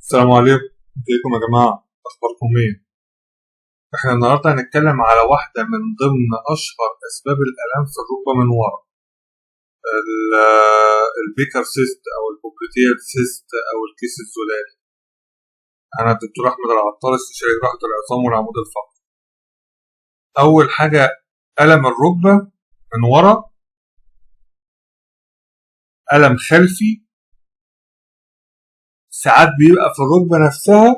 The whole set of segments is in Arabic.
السلام عليكم، ازيكم يا جماعة؟ أخباركم إيه؟ إحنا النهاردة هنتكلم على واحدة من ضمن أشهر أسباب الآلام في الركبة من ورا، البيكر سيست أو البوبليتير سيست أو الكيس الزلالي. أنا الدكتور أحمد العطار، استشاري جراحة العظام والعمود الفقري. أول حاجة، ألم الركبة من ورا، ألم خلفي، ساعات بيبقى في الركبة نفسها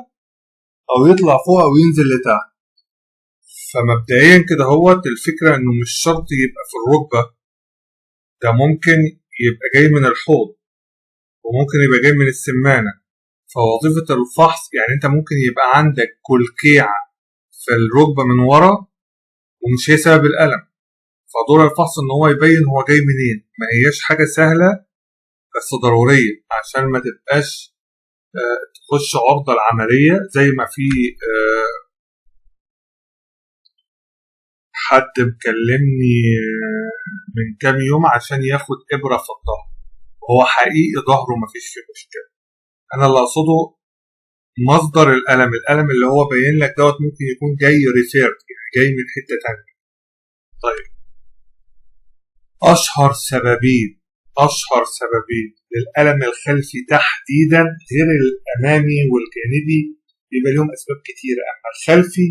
أو يطلع فوق أو ينزل لتحت. فمبدئيا كده الفكرة إنه مش شرط يبقى في الركبة، ده ممكن يبقى جاي من الحوض وممكن يبقى جاي من السمانة. فوظيفة الفحص يعني انت ممكن يبقى عندك كلكيعة في الركبة من ورا ومش هي سبب الألم، فدور الفحص ان هو يبين هو جاي منين. ما هياش حاجة سهلة بس ضرورية عشان ما تبقاش تخش عرضة العملية زي ما في حد مكلمني من كام يوم عشان ياخد إبرة في الظهر، هو حقيقي ظهره مفيش فيه مشكلة. أنا اللي أقصده مصدر الألم اللي هو باين لك ممكن يكون جاي ريفيرد، يعني جاي من حتة تانية. طيب، أشهر سببين للألم الخلفي تحديدا غير الأمامي والجانبي بيبقى لهم أسباب كتيرة. أما الخلفي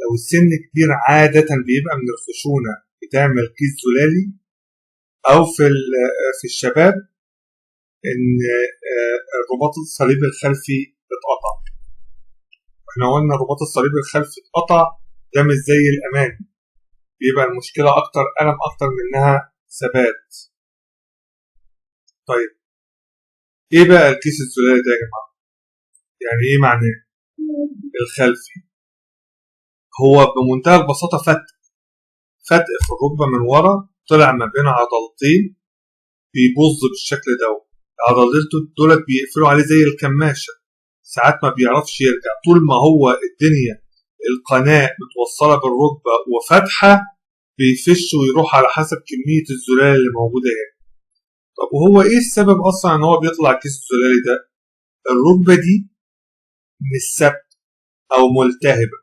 لو السن كبير عادة بيبقى من الخشونة بتعمل كيس زلالي، أو في الشباب إن الرباط الصليبي الخلفي اتقطع. احنا قلنا الرباط الصليبي الخلفي اتقطع، ده مش زي الأمامي، بيبقى المشكلة أكتر ألم أكتر منها ثبات. طيب، إيه بقى الكيس الزلالي ده يا جماعة؟ يعني إيه معناه؟ الخلفي هو بمنتهى البساطة فتق في الركبة من ورا، طلع ما بين عضلتين بيبظ بالشكل ده. العضلتين دولت بيقفلوا عليه زي الكماشة، ساعات ما بيعرفش يرجع. طول ما هو الدنيا القناة متوصلة بالركبة وفتحة بيفش ويروح على حسب كمية الزلال اللي موجودة هنا. طب وهو ايه السبب اصلا ان هو بيطلع كيس الزلالي ده؟ الركبة دي مش ثابتة او ملتهبة،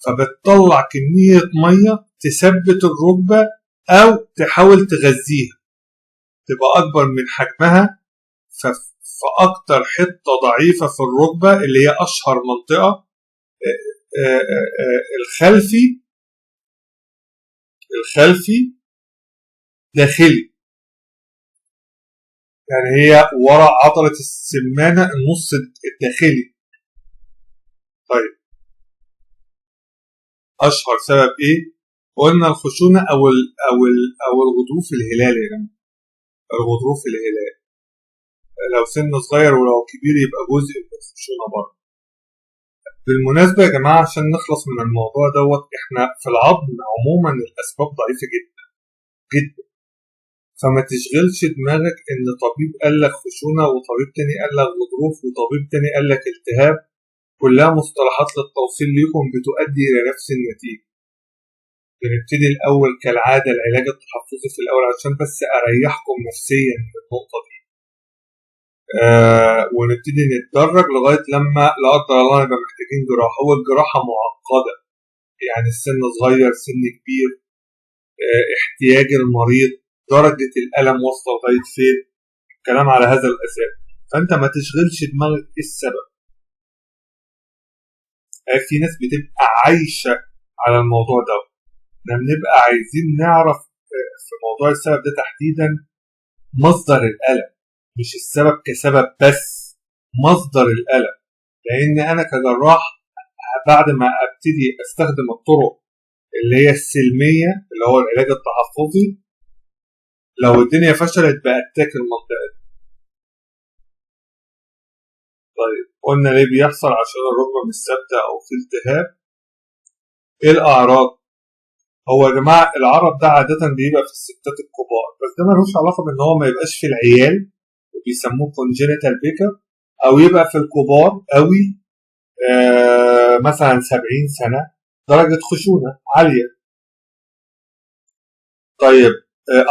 فبتطلع كمية مية تثبت الركبة او تحاول تغذيها تبقى اكبر من حجمها. فاكتر حتة ضعيفة في الركبة اللي هي اشهر منطقة الخلفي داخلي، يعني هي ورا عضلة السمانة النص الداخلي. طيب، أشهر سبب إيه؟ قلنا الخشونة أو الغضروف الهلالي. يعني الغضروف الهلالي لو سن صغير ولو كبير يبقى جزء من الخشونة برضه. بالمناسبة يا جماعة عشان نخلص من الموضوع إحنا في العظم عموما الأسباب ضعيفة جدا جدا، فما تشغلش دماغك إن طبيب قال لك خشونة وطبيب تاني قال لك غضروف وطبيب تاني قال لك التهاب. كلها مصطلحات للتوصيل ليكم بتؤدي إلى نفس النتيجة. بنبتدي الأول كالعادة العلاج التحفظي في الأول عشان بس أريحكم نفسيا في النقطة دي، ونبتدي نتدرج لغاية لما لا قدر الله نبقى محتاجين جراحة. هو الجراحة معقدة، يعني السن صغير سن كبير، احتياج المريض، درجة الألم واصلة لغاية فين، الكلام على هذا الأساس. فأنت ما تشغلش دماغك إيه السبب. في ناس بتبقى عايشة على الموضوع ده، احنا بنبقى عايزين نعرف في موضوع السبب ده تحديدا مصدر الألم، مش السبب كسبب بس، مصدر الألم. لأن أنا كجراح بعد ما أبتدي أستخدم الطرق اللي هي السلمية اللي هو العلاج التحفظي، لو الدنيا فشلت بأتاك المنطقة دي. طيب، قلنا ليه بيحصل؟ عشان الركبة مش ثابتة أو في التهاب. إيه الأعراض؟ هو يا جماعة العرض ده عادة بيبقى في الستات الكبار، بس ده ملوش علاقة بإن هو ما يبقاش في العيال وبيسموه congenital بيكر، أو يبقى في الكبار قوي، مثلا 70 سنة درجة خشونة عالية. طيب،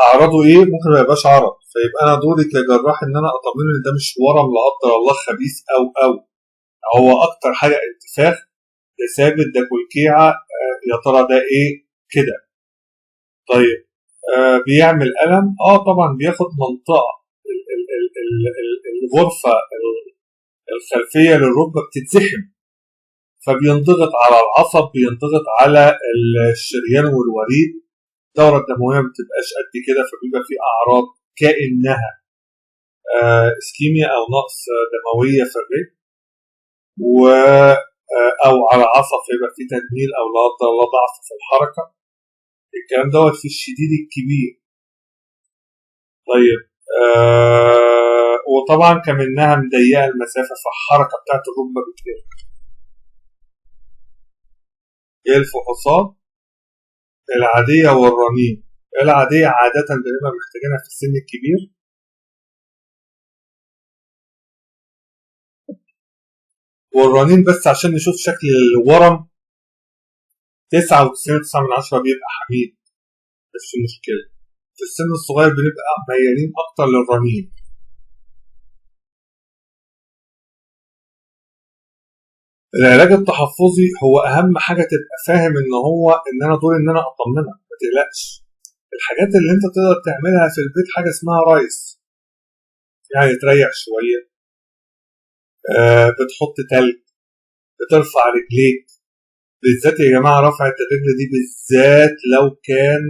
أعراضه إيه؟ ممكن ما يبقاش عرض، فيبقى أنا دوري كجراح إن أنا أطمنه إن ده مش ورم لا قدر الله خبيث أو هو اكتر حاجه انتفاخ، ده ثابت، ده كلكيعه، يا ترى ده ايه كده. طيب بيعمل الم، طبعا بياخد منطقه الغرفه الخلفيه للركبه بتتزحم، فبينضغط على العصب، بينضغط على الشريان والوريد، الدوره الدمويه ما بتبقاش قد كده، فبيبقى في اعراض كانها اسكيميا او نقص دمويه في الرئه، و او على عصب فيبقى في تنميل او لا قدر الله ضعف في الحركه. الكلام دوت في الشديد الكبير. طيب وطبعا كمنها مضيقه المسافه، فالحركه بتاعت الركبه بتقل. ايه الفحوصات العاديه والرنين؟ العاديه عاده بنبقى محتاجينها في السن الكبير، والرنين بس عشان نشوف شكل الورم 99.9 بيبقى حميد، مش مشكله. في السن الصغير بنبقى ميالين اكتر للرنين. العلاج التحفظي هو اهم حاجه تبقى فاهم ان انا دوري ان انا اطمنك، ما تقلقش. الحاجات اللي انت تقدر تعملها في البيت حاجه اسمها رايس، يعني تريح شويه، بتحط تلج، بترفع رجليك، بالذات يا جماعه رفعه الرجل دي بالذات لو كان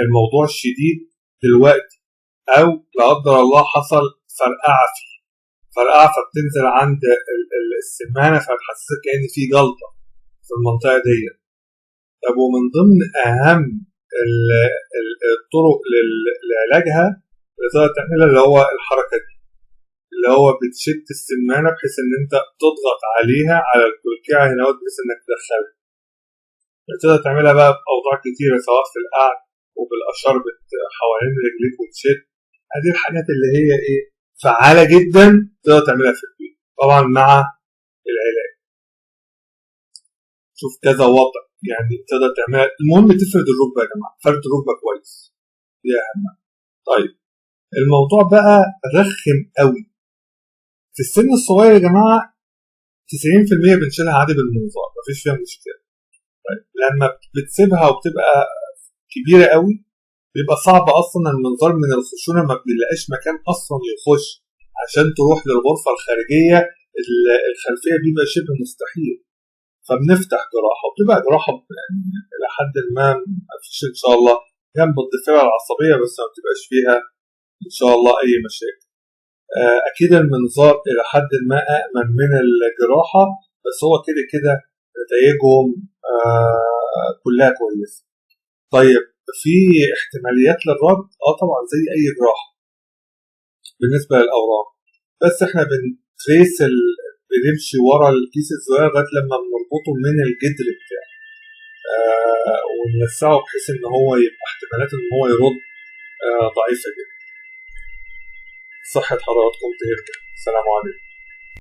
الموضوع شديد دلوقتي، او لا قدر الله حصل فرقعه فبتنزل عند السمانه، فبتحسسك كأن في جلطه في المنطقه دي. طب ومن ضمن اهم الطرق لعلاجها اللي تقدر تعملها اللي هو الحركه دي، اللي هو بتشد السمانه بحيث ان انت تضغط عليها على الكلكعه هنا بحيث انك تدخلها. تقدر تعملها بقى باوضاع كتيره، سواء في القعد وبالاشربة حوالين رجليك وتشد. هذه الحاجات اللي هي ايه فعاله جدا تقدر تعملها في البيت، طبعا مع العلاج. شوف كذا وضع يعني تقدر تعملها، المهم تفرد الركبه يا جماعه، فرد الركبه كويس دي اهم. طيب الموضوع بقى رخم قوي في السن الصغير يا جماعه، 90% بنشيلها عادي بالمنظار، مفيش فيها مشكله. طيب لما بتسيبها وبتبقى كبيره قوي بيبقى صعب اصلا المنظار من الخشونه ما بنلاقيش مكان اصلا يخش عشان تروح للغرفه الخارجيه الخلفيه، بيبقى شبه مستحيل، فبنفتح جراحه وبتبقى جراحه يعني الى حد ما مفيش ان شاء الله جنب الضفيره العصبيه، بس ما بتبقاش فيها ان شاء الله اي مشاكل. اكيد المنظار الى حد ما امن من الجراحه، بس هو كده كده نتائجهم كلها كويسه. طيب في احتماليات للرد؟ طبعا زي اي جراحه بالنسبه للاورام، بس احنا بنمشي ورا الكيس الصغير لغايه لما بنربطه من الجدر بتاعه ونوسعه بحيث ان هو يبقى احتمالات ان هو يرد ضعيفه جدا. صحه حضراتكم تهدى. السلام عليكم.